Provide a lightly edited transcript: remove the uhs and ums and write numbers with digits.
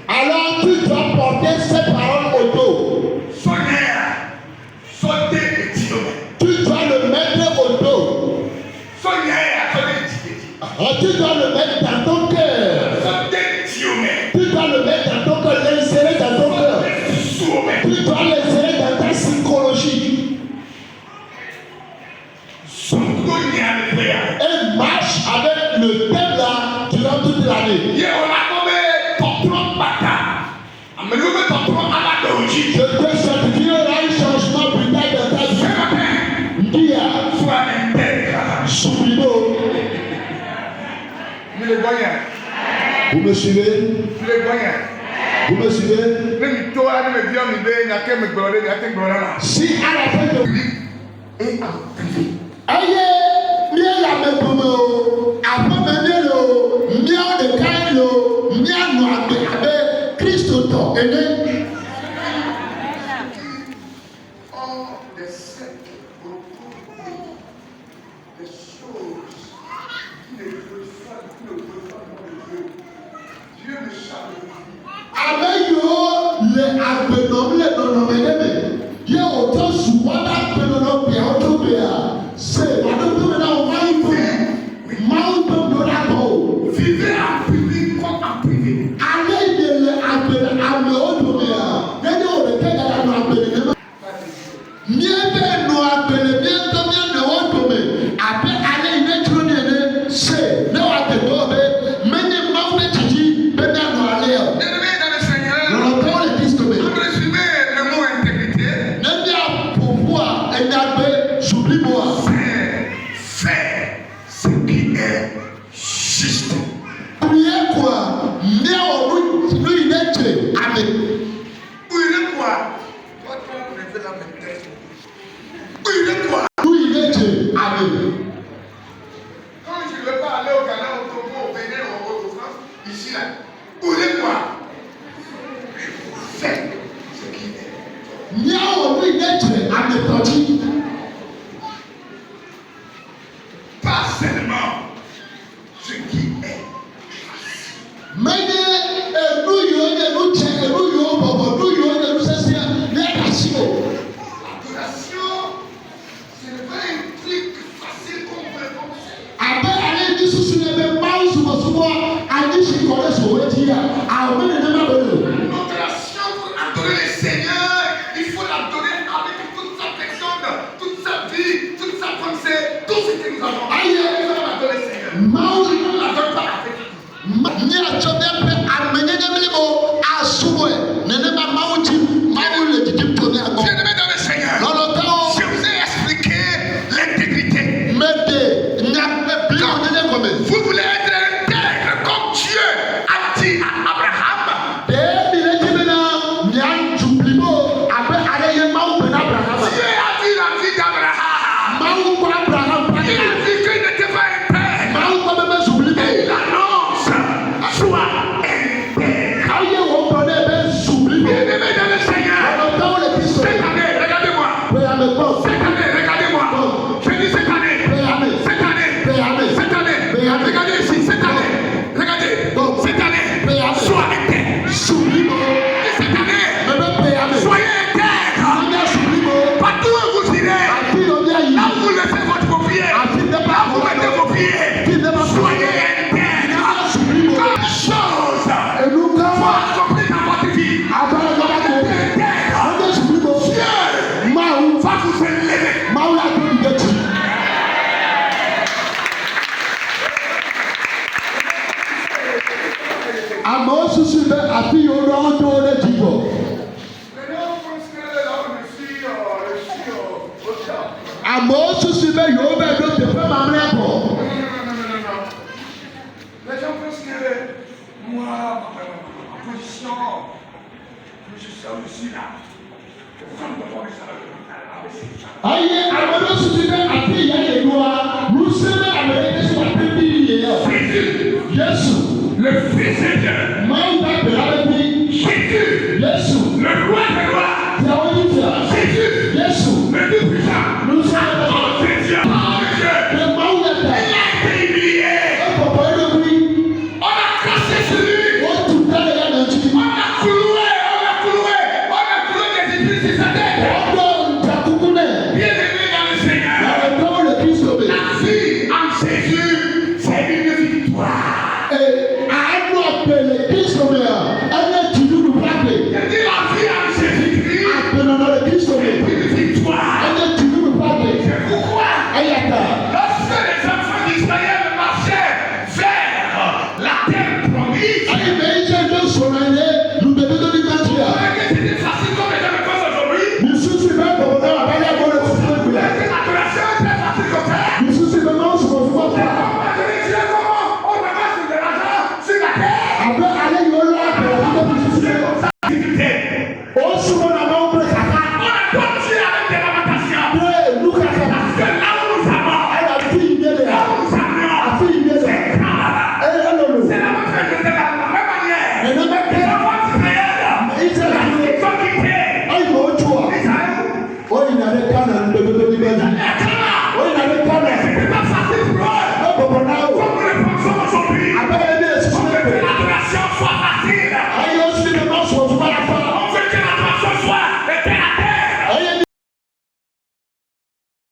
Alors tu dois porter ces paroles au dos. Tu dois le mettre au dos. Tu dois le mettre dans ton cœur. Tu dois le mettre dans ton cœur, l'insérer dans ton cœur. Tu dois l'insérer dans ta psychologie. Et marche avec le thème là durant toute l'année. Je te certifie un changement brutal dans ta vie. Dia. Soumino. Vous me suivez? Vous me suivez? Si à la fin de aïe, bien la même pomme, après menelo, bien de caillou, bien noir avec Christo, et Le roi des rois, Jésus, le tout puissant, nous sommes Un homme